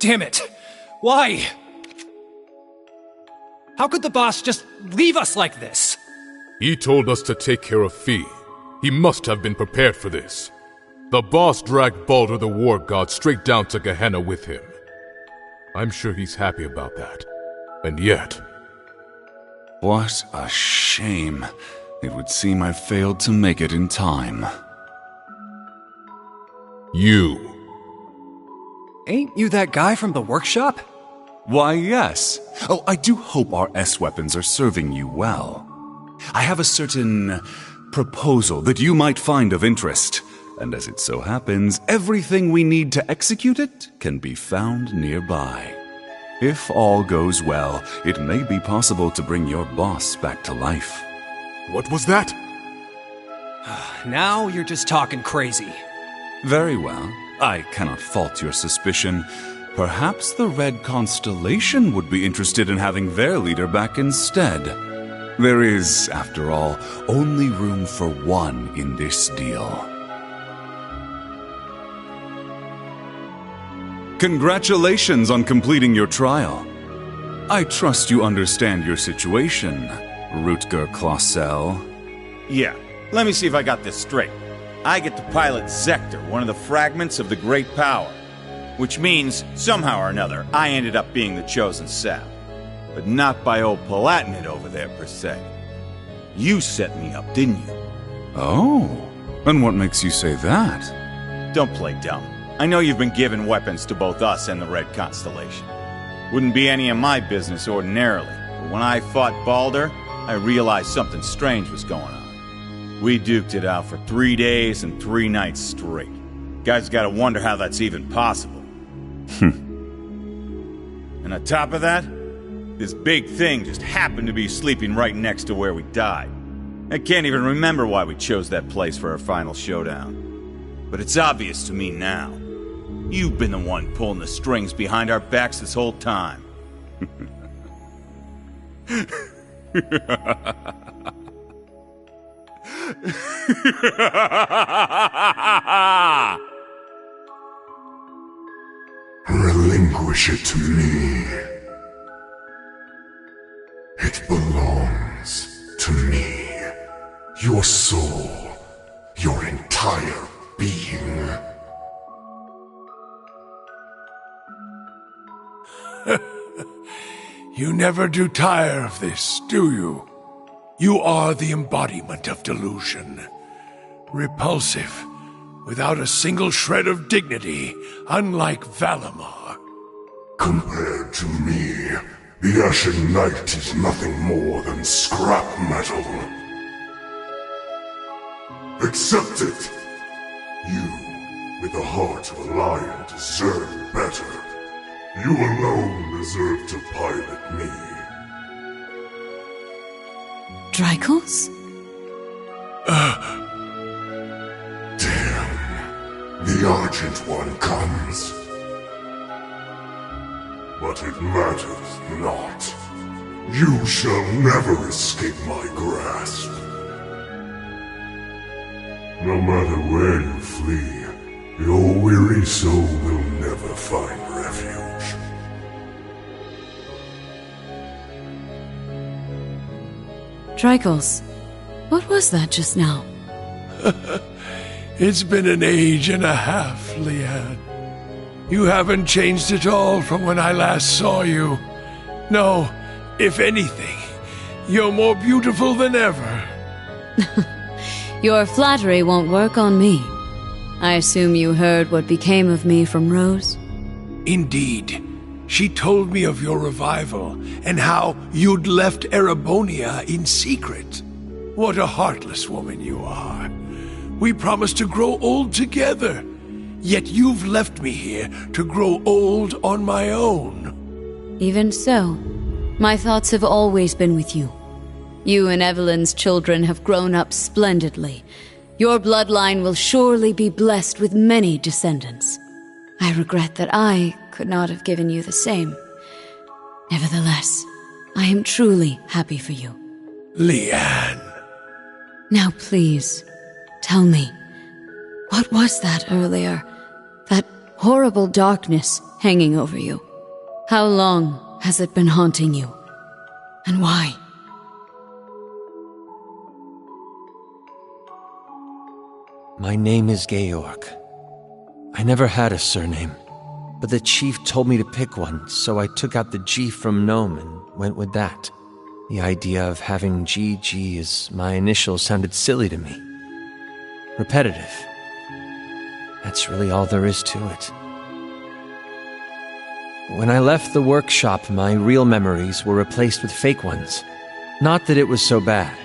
damn it! Why? How could the boss just leave us like this? He told us to take care of Fee. He must have been prepared for this. The boss dragged Baldur the War God straight down to Gehenna with him. I'm sure he's happy about that. And yet... What a shame. It would seem I failed to make it in time. You. Ain't you that guy from the workshop? Why, yes. Oh, I do hope our S-weapons are serving you well. I have a certain proposal that you might find of interest. And as it so happens, everything we need to execute it can be found nearby. If all goes well, it may be possible to bring your boss back to life. What was that? Now you're just talking crazy. Very well. I cannot fault your suspicion. Perhaps the Red Constellation would be interested in having their leader back instead. There is, after all, only room for one in this deal. Congratulations on completing your trial. I trust you understand your situation, Rutger Clausel. Yeah, let me see if I got this straight. I get to pilot Zector, one of the fragments of the Great Power. Which means, somehow or another, I ended up being the chosen sap. But not by old Palatinate over there, per se. You set me up, didn't you? Oh, and what makes you say that? Don't play dumb. I know you've been giving weapons to both us and the Red Constellation. Wouldn't be any of my business ordinarily, but when I fought Baldur, I realized something strange was going on. We duked it out for 3 days and 3 nights straight. Guys gotta wonder how that's even possible. And on top of that, this big thing just happened to be sleeping right next to where we died. I can't even remember why we chose that place for our final showdown. But it's obvious to me now. You've been the one pulling the strings behind our backs this whole time. Relinquish it to me. It belongs to me. Your soul, your entire being. You never do tire of this, do you? You are the embodiment of delusion. Repulsive, without a single shred of dignity, unlike Valimar. Compared to me, the Ashen Knight is nothing more than scrap metal. Accept it. You, with the heart of a lion, deserve better. You alone deserve to pilot me. Drykos? Damn. The Argent One comes. But it matters not. You shall never escape my grasp. No matter where you flee, your weary soul will never find refuge. Drykos, what was that just now? It's been an age and a half, Liane. You haven't changed at all from when I last saw you. No, if anything, you're more beautiful than ever. Your flattery won't work on me. I assume you heard what became of me from Rose? Indeed. She told me of your revival and how you'd left Erebonia in secret. What a heartless woman you are. We promised to grow old together, yet you've left me here to grow old on my own. Even so, my thoughts have always been with you. You and Evelyn's children have grown up splendidly. Your bloodline will surely be blessed with many descendants. I regret that I could not have given you the same. Nevertheless, I am truly happy for you. Liane. Now please, tell me, what was that earlier? That horrible darkness hanging over you. How long has it been haunting you? And why? My name is Georg. I never had a surname, but the chief told me to pick one, so I took out the G from Gnome and went with that. The idea of having GG as my initials sounded silly to me. Repetitive. That's really all there is to it. When I left the workshop, my real memories were replaced with fake ones. Not that it was so bad.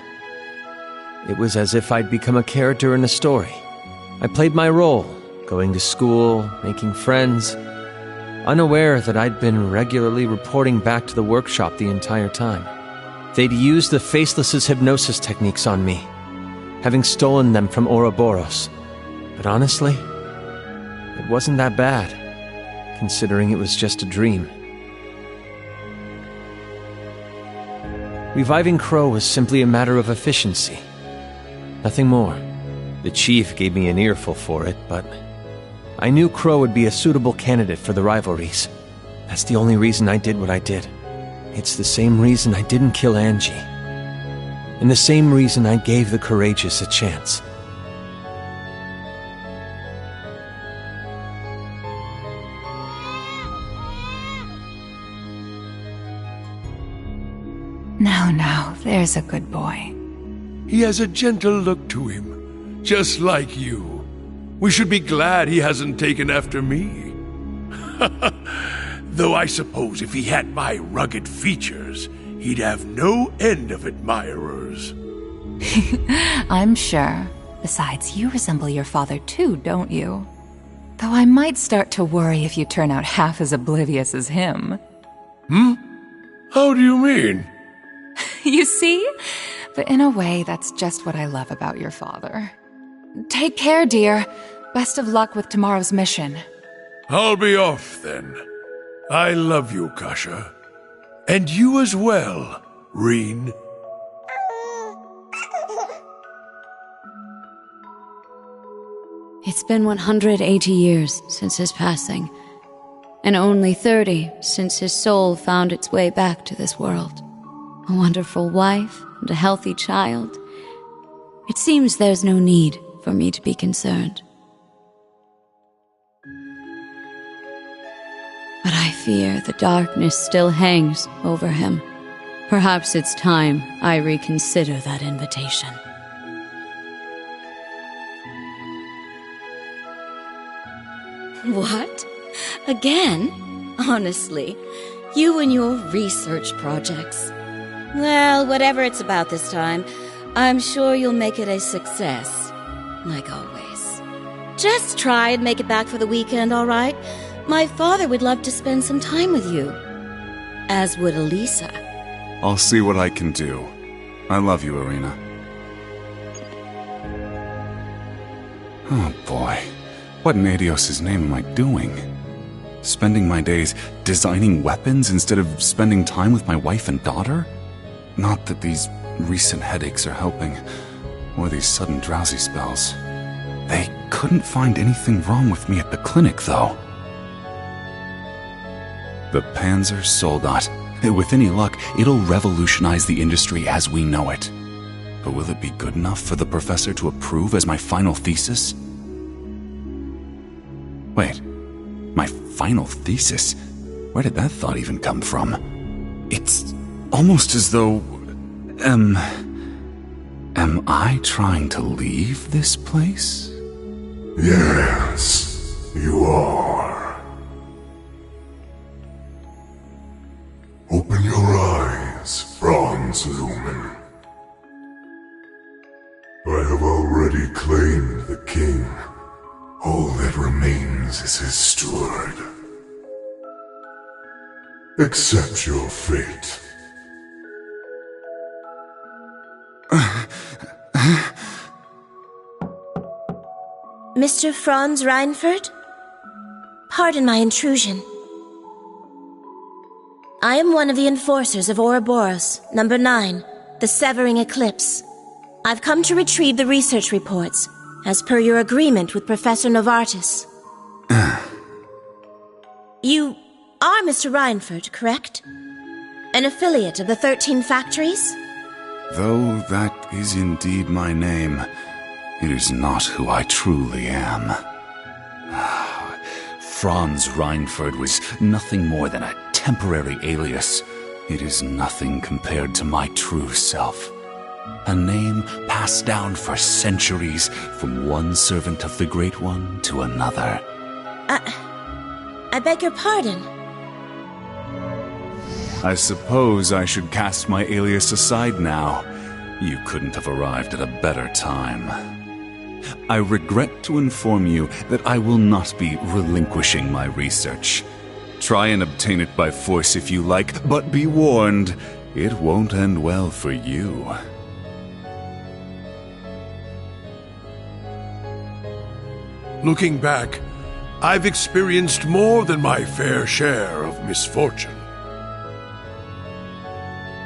It was as if I'd become a character in a story. I played my role, going to school, making friends, unaware that I'd been regularly reporting back to the workshop the entire time. They'd used the Faceless's hypnosis techniques on me, having stolen them from Ouroboros. But honestly, it wasn't that bad, considering it was just a dream. Reviving Crow was simply a matter of efficiency. Nothing more. The chief gave me an earful for it, but I knew Crow would be a suitable candidate for the rivalries. That's the only reason I did what I did. It's the same reason I didn't kill Angie. And the same reason I gave the courageous a chance. Now, there's a good boy. He has a gentle look to him, just like you. We should be glad he hasn't taken after me. Though I suppose if he had my rugged features, he'd have no end of admirers. I'm sure. Besides, you resemble your father too, don't you? Though I might start to worry if you turn out half as oblivious as him. How do you mean? You see? But in a way, that's just what I love about your father. Take care, dear. Best of luck with tomorrow's mission. I'll be off then. I love you, Kasha. And you as well, Reen. It's been 180 years since his passing, and only 30 since his soul found its way back to this world. A wonderful wife and a healthy child. It seems there's no need for me to be concerned. But I fear the darkness still hangs over him. Perhaps it's time I reconsider that invitation. What? Again? Honestly, you and your research projects. Well, whatever it's about this time, I'm sure you'll make it a success. Like always. Just try and make it back for the weekend, all right? My father would love to spend some time with you. As would Elisa. I'll see what I can do. I love you, Irina. Oh boy. What in Adios' name am I doing? Spending my days designing weapons instead of spending time with my wife and daughter? Not that these recent headaches are helping, or these sudden drowsy spells. They couldn't find anything wrong with me at the clinic, though. The Panzer Soldat. With any luck, it'll revolutionize the industry as we know it. But will it be good enough for the professor to approve as my final thesis? Wait, my final thesis? Where did that thought even come from? It's almost as though... Am I trying to leave this place? Yes, you are. Open your eyes, Franz Lumen. I have already claimed the king. All that remains is his steward. Accept your fate. Mr. Franz Reinfurt? Pardon my intrusion. I am one of the enforcers of Ouroboros, number 9, the Severing Eclipse. I've come to retrieve the research reports, as per your agreement with Professor Novartis. You Mr. Reinford, correct? An affiliate of the 13 Factories? Though that is indeed my name, it is not who I truly am. Franz Reinford was nothing more than a temporary alias. It is nothing compared to my true self. A name passed down for centuries from one servant of the Great One to another. I beg your pardon. I suppose I should cast my alias aside now. You couldn't have arrived at a better time. I regret to inform you that I will not be relinquishing my research. Try and obtain it by force if you like, but be warned, it won't end well for you. Looking back, I've experienced more than my fair share of misfortune.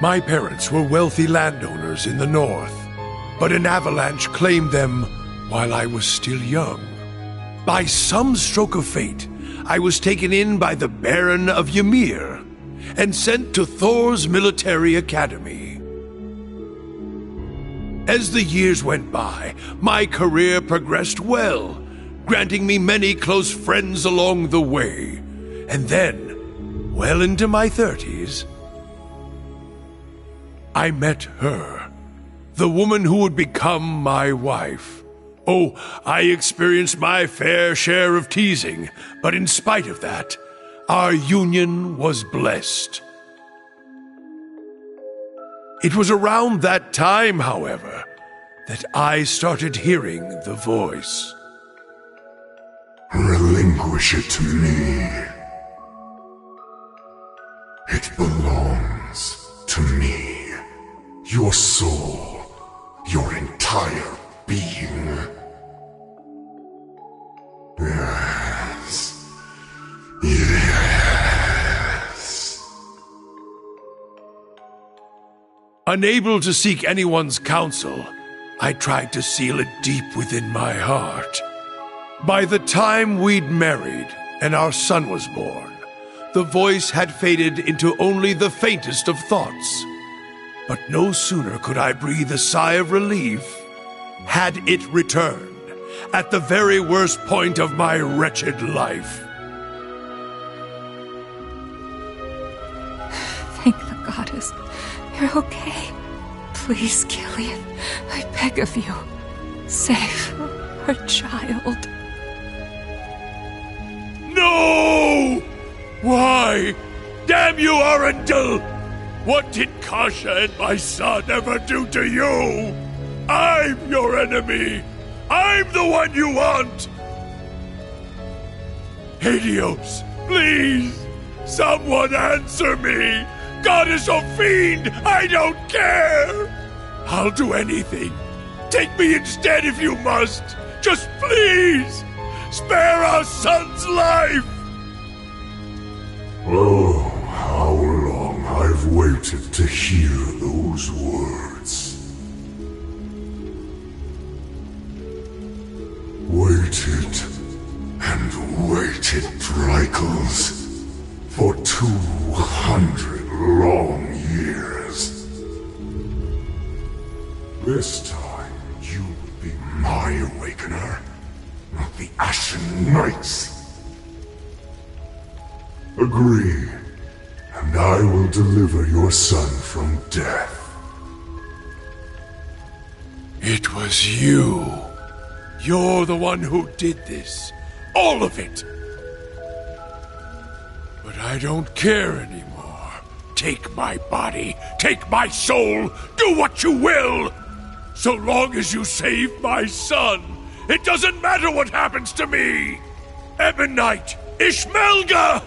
My parents were wealthy landowners in the north, but an avalanche claimed them while I was still young. By some stroke of fate, I was taken in by the Baron of Ymir and sent to Thor's military academy. As the years went by, my career progressed well, granting me many close friends along the way. And then, well into my 30s, I met her, the woman who would become my wife. Oh, I experienced my fair share of teasing, but in spite of that, our union was blessed. It was around that time, however, that I started hearing the voice. Relinquish it to me. It belongs to me. Your soul, your entire being. Yes. Yes. Unable to seek anyone's counsel, I tried to seal it deep within my heart. By the time we'd married and our son was born, the voice had faded into only the faintest of thoughts. But no sooner could I breathe a sigh of relief had it returned at the very worst point of my wretched life. Thank the goddess. You're okay. Please, Killian, I beg of you, save our child. No! Why? Damn you, Arundel! What did Kasha and my son ever do to you? I'm your enemy! I'm the one you want! Helios, please! Someone answer me! Goddess or fiend, I don't care! I'll do anything. Take me instead if you must. Just please! Spare our son's life! Oh, how long I've waited to hear those words. Waited and waited, Dreichels, for 200 long years. This time, you will be my awakener, not the Ashen Knight's. Agree, and I will deliver your son from death. It was you. You're the one who did this. All of it. But I don't care anymore. Take my body. Take my soul. Do what you will. So long as you save my son, it doesn't matter what happens to me. Ebonite Ishmelga!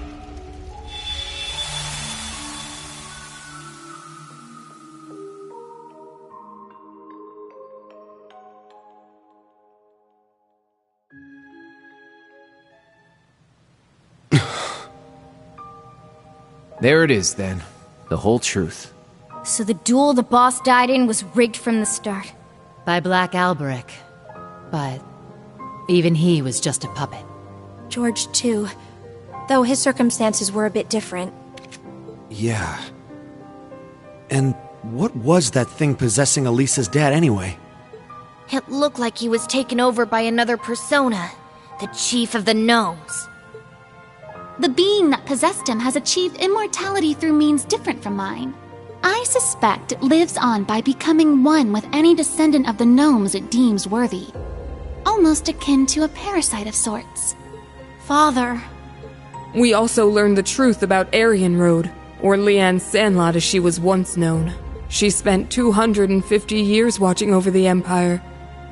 There it is, then. The whole truth. So the duel the boss died in was rigged from the start. By Black Alberic. But even he was just a puppet. George, too. though his circumstances were a bit different. Yeah. And what was that thing possessing Elisa's dad anyway? It looked like he was taken over by another persona, the Chief of the Gnomes. The being that possessed him has achieved immortality through means different from mine. I suspect it lives on by becoming one with any descendant of the gnomes it deems worthy. Almost akin to a parasite of sorts. Father. We also learned the truth about Aryan Road, or Leanne Sandlot as she was once known. She spent 250 years watching over the Empire,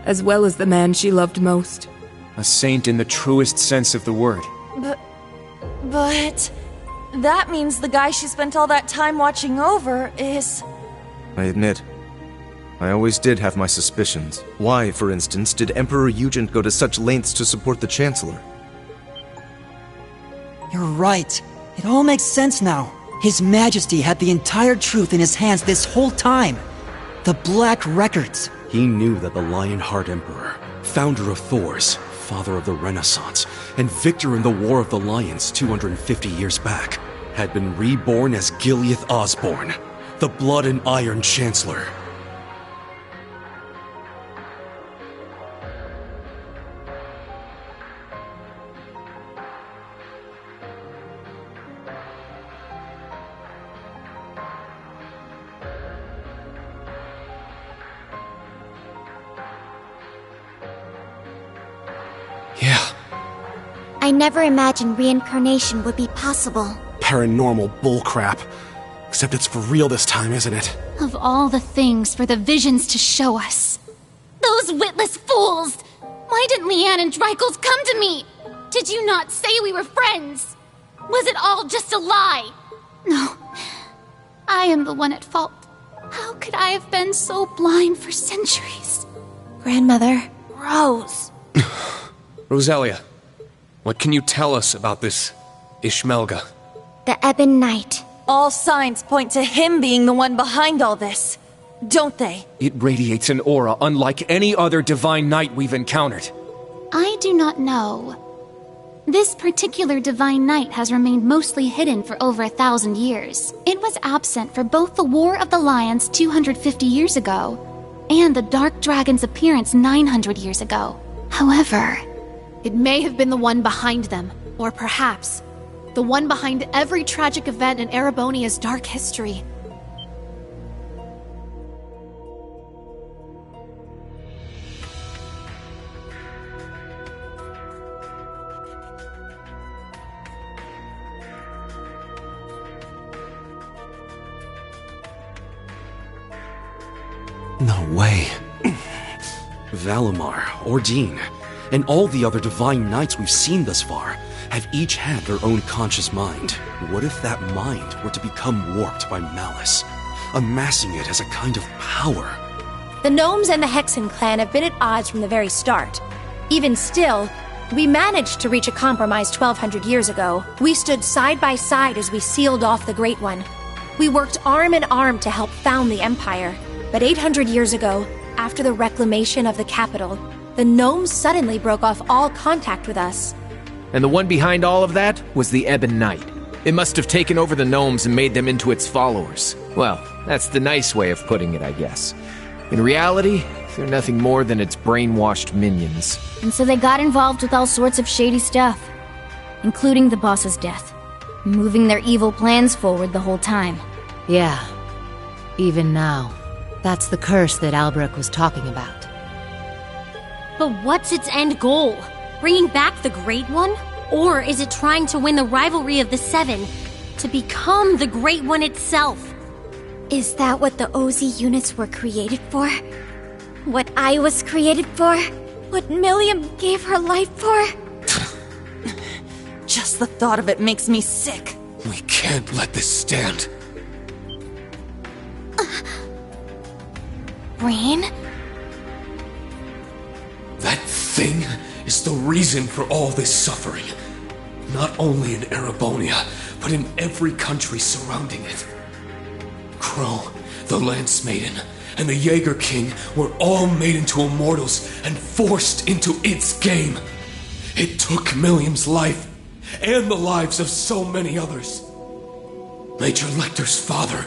as well as the man she loved most. A saint in the truest sense of the word. But... that means the guy she spent all that time watching over is... I admit, I always did have my suspicions. Why, for instance, did Emperor Eugen go to such lengths to support the Chancellor? You're right. It all makes sense now. His Majesty had the entire truth in his hands this whole time. The Black Records. He knew that the Lionheart Emperor, founder of Thors, father of the Renaissance, and victor in the War of the Lions 250 years back, had been reborn as Gileath Osborne, the Blood and Iron Chancellor. I never imagined reincarnation would be possible. Paranormal bullcrap. Except it's for real this time, isn't it? Of all the things for the visions to show us. Those witless fools! Why didn't Leanne and Dreichels come to me? Did you not say we were friends? Was it all just a lie? No. I am the one at fault. How could I have been so blind for centuries? Grandmother. Rose. Roselia, what can you tell us about this Ishmelga? The Ebon Knight. All signs point to him being the one behind all this, don't they? It radiates an aura unlike any other divine knight we've encountered. I do not know. This particular divine knight has remained mostly hidden for over 1,000 years. It was absent for both the War of the Lions 250 years ago and the Dark Dragon's appearance 900 years ago. However, it may have been the one behind them, or perhaps the one behind every tragic event in Erebonia's dark history. No way. Valimar, Ordine, and all the other divine knights we've seen thus far have each had their own conscious mind. What if that mind were to become warped by malice, amassing it as a kind of power? The Gnomes and the Hexen clan have been at odds from the very start. Even still, we managed to reach a compromise 1,200 years ago. We stood side by side as we sealed off the Great One. We worked arm in arm to help found the Empire. But 800 years ago, after the reclamation of the capital, the Gnomes suddenly broke off all contact with us. And the one behind all of that was the Ebon Knight. It must have taken over the Gnomes and made them into its followers. Well, that's the nice way of putting it, I guess. In reality, they're nothing more than its brainwashed minions. And so they got involved with all sorts of shady stuff, including the boss's death, moving their evil plans forward the whole time. Yeah, even now. That's the curse that Albrecht was talking about. But what's its end goal? Bringing back the Great One? Or is it trying to win the rivalry of the Seven to become the Great One itself? Is that what the Ozi units were created for? What I was created for? What Milliam gave her life for? Just the thought of it makes me sick. We can't let this stand. Rain? That thing is the reason for all this suffering. Not only in Erebonia, but in every country surrounding it. Crow, the Lance Maiden, and the Jaeger King were all made into immortals and forced into its game. It took Milliam's life, and the lives of so many others. Major Lecter's father,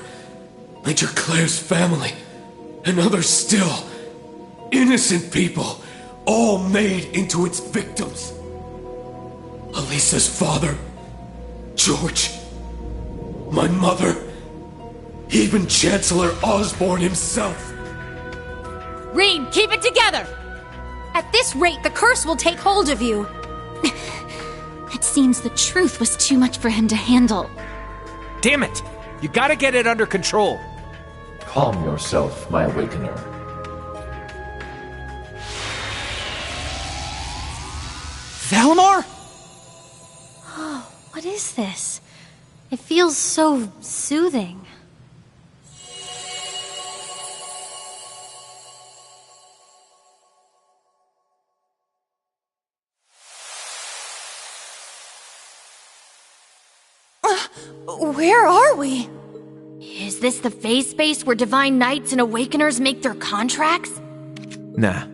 Major Claire's family, and others still. Innocent people, all made into its victims. Elisa's father, George, my mother, even Chancellor Osborne himself. Reed, keep it together! At this rate, the curse will take hold of you. It seems the truth was too much for him to handle. Damn it! You gotta get it under control. Calm yourself, my awakener. Valimar? Oh, what is this? It feels so soothing. Where are we? Is this the phase space where Divine Knights and Awakeners make their contracts? Nah.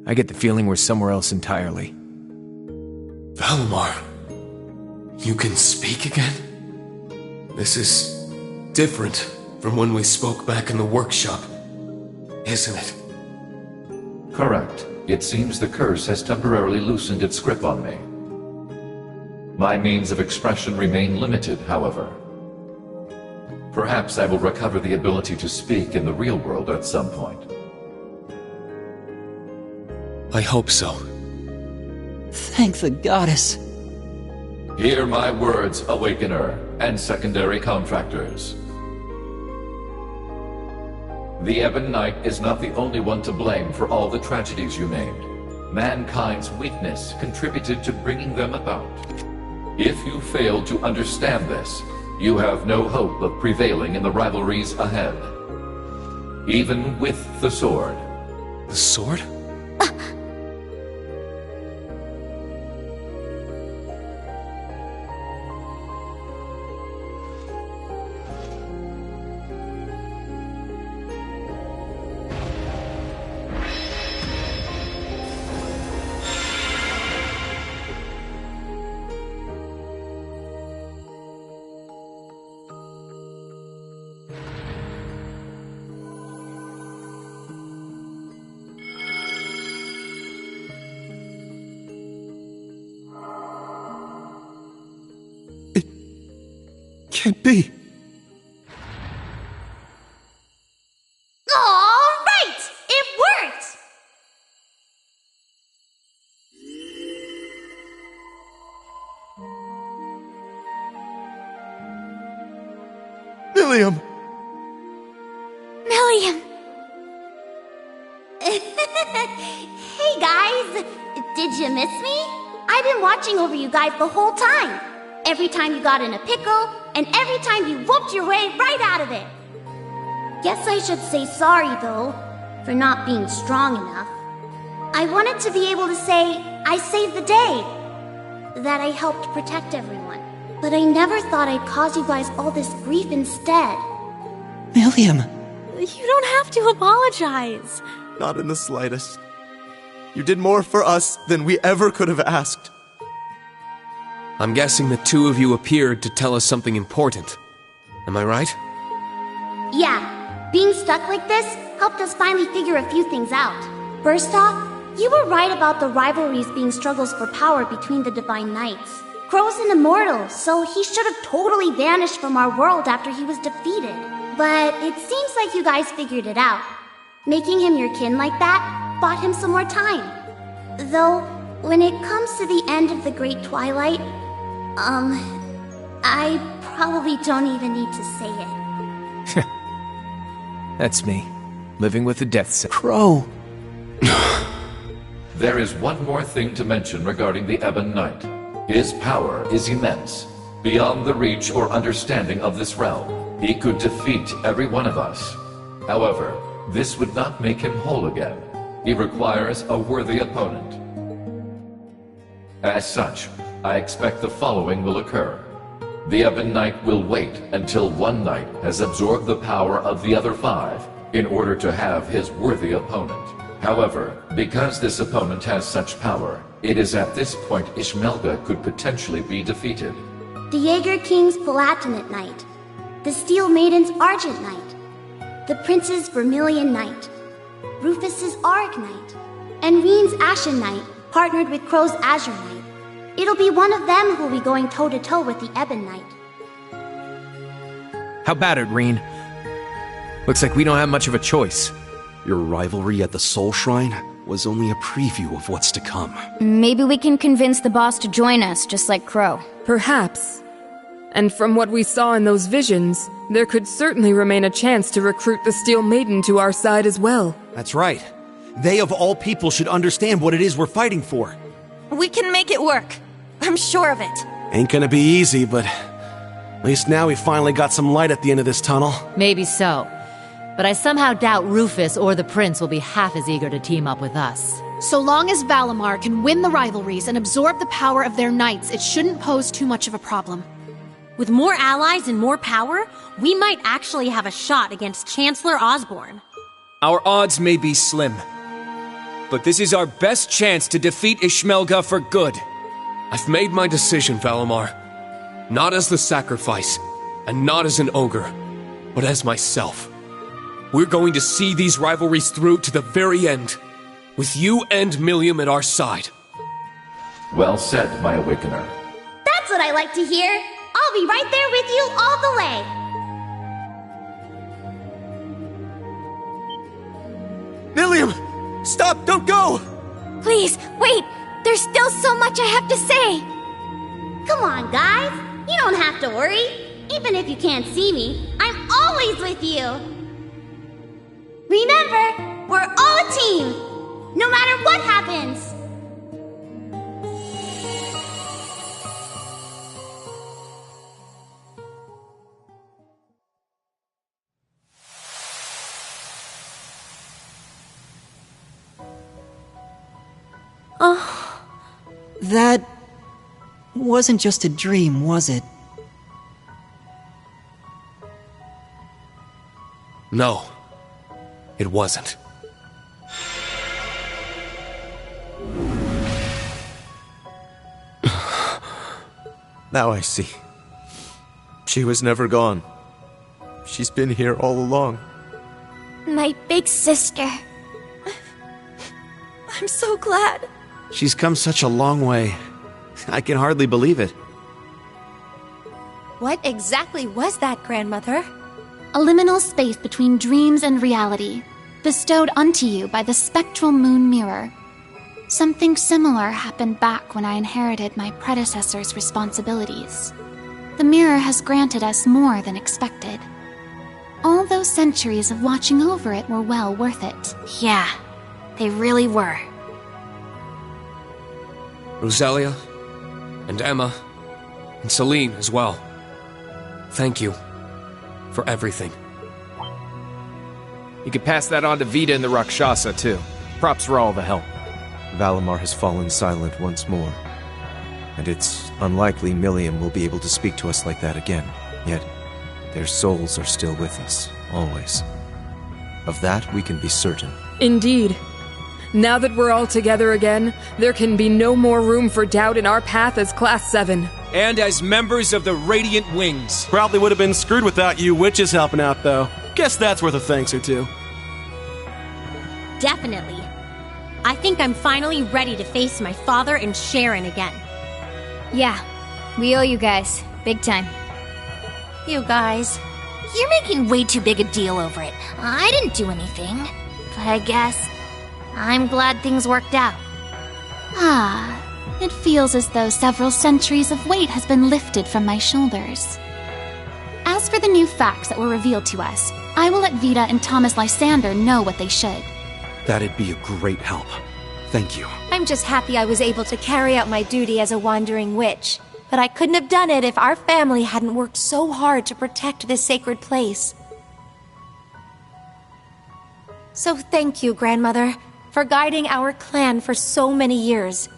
I get the feeling we're somewhere else entirely. Valimar, you can speak again? This is different from when we spoke back in the workshop, isn't it? Correct. It seems the curse has temporarily loosened its grip on me. My means of expression remain limited, however. Perhaps I will recover the ability to speak in the real world at some point. I hope so. Thank the goddess. Hear my words, Awakener, and secondary contractors. The Ebon Knight is not the only one to blame for all the tragedies you named. Mankind's weakness contributed to bringing them about. If you fail to understand this, you have no hope of prevailing in the rivalries ahead. Even with the sword. The sword? Can't be. All right! It worked! Milliam! Milliam! Hey guys! Did you miss me? I've been watching over you guys the whole time. Every time you got in a pickle, and every time you whooped your way right out of it. Guess I should say sorry, though, for not being strong enough. I wanted to be able to say, I saved the day, that I helped protect everyone. But I never thought I'd cause you guys all this grief instead. Milliam! You don't have to apologize. Not in the slightest. You did more for us than we ever could have asked. I'm guessing the two of you appeared to tell us something important. Am I right? Yeah, being stuck like this helped us finally figure a few things out. First off, you were right about the rivalries being struggles for power between the Divine Knights. Crow's an immortal, so he should have totally vanished from our world after he was defeated. But it seems like you guys figured it out. Making him your kin like that bought him some more time. Though, when it comes to the end of the Great Twilight, I probably don't even need to say it. That's me, living with the death sentence. Crow! There is one more thing to mention regarding the Ebon Knight. His power is immense, beyond the reach or understanding of this realm. He could defeat every one of us. However, this would not make him whole again. He requires a worthy opponent. As such, I expect the following will occur. The Ebon Knight will wait until one knight has absorbed the power of the other 5 in order to have his worthy opponent. However, because this opponent has such power, it is at this point Ishmelga could potentially be defeated. The Jaeger King's Palatinate Knight, the Steel Maiden's Argent Knight, the Prince's Vermilion Knight, Rufus's Auric Knight, and Reen's Ashen Knight partnered with Crow's Azure Knight. It'll be one of them who'll be going toe-to-toe with the Ebon Knight. How about it, Reen? Looks like we don't have much of a choice. Your rivalry at the Soul Shrine was only a preview of what's to come. Maybe we can convince the boss to join us, just like Crow. Perhaps. And from what we saw in those visions, there could certainly remain a chance to recruit the Steel Maiden to our side as well. That's right. They of all people should understand what it is we're fighting for. We can make it work. I'm sure of it. Ain't gonna be easy, but at least now we finally got some light at the end of this tunnel. Maybe so. But I somehow doubt Rufus or the Prince will be half as eager to team up with us. So long as Valimar can win the rivalries and absorb the power of their knights, it shouldn't pose too much of a problem. With more allies and more power, we might actually have a shot against Chancellor Osborne. Our odds may be slim, but this is our best chance to defeat Ishmelga for good. I've made my decision, Valimar. Not as the sacrifice, and not as an ogre, but as myself. We're going to see these rivalries through to the very end, with you and Millium at our side. Well said, my Awakener. That's what I like to hear. I'll be right there with you all the way. Millium! Stop! Don't go! Please, wait! There's still so much I have to say! Come on, guys. You don't have to worry. Even if you can't see me, I'm always with you. Remember, we're all a team, no matter what happens. Oh. That wasn't just a dream, was it? No, it wasn't. Now I see. She was never gone. She's been here all along. My big sister. I'm so glad. She's come such a long way. I can hardly believe it. What exactly was that, Grandmother? A liminal space between dreams and reality, bestowed unto you by the spectral moon mirror. Something similar happened back when I inherited my predecessor's responsibilities. The mirror has granted us more than expected. All those centuries of watching over it were well worth it. Yeah, they really were. Rosalia, and Emma, and Celine as well. Thank you for everything. You could pass that on to Vita and the Rakshasa, too. Props for all the help. Valimar has fallen silent once more, and it's unlikely Millium will be able to speak to us like that again. Yet, their souls are still with us, always. Of that, we can be certain. Indeed. Now that we're all together again, there can be no more room for doubt in our path as Class 7. And as members of the Radiant Wings. Probably would have been screwed without you witches helping out, though. Guess that's worth a thanks or two. Definitely. I think I'm finally ready to face my father and Sharon again. Yeah, we owe you guys. Big time. You guys, you're making way too big a deal over it. I didn't do anything. But I guess I'm glad things worked out. Ah, it feels as though several centuries of weight has been lifted from my shoulders. As for the new facts that were revealed to us, I will let Vita and Thomas Lysander know what they should. That'd be a great help. Thank you. I'm just happy I was able to carry out my duty as a wandering witch. But I couldn't have done it if our family hadn't worked so hard to protect this sacred place. So thank you, Grandmother, for guiding our clan for so many years.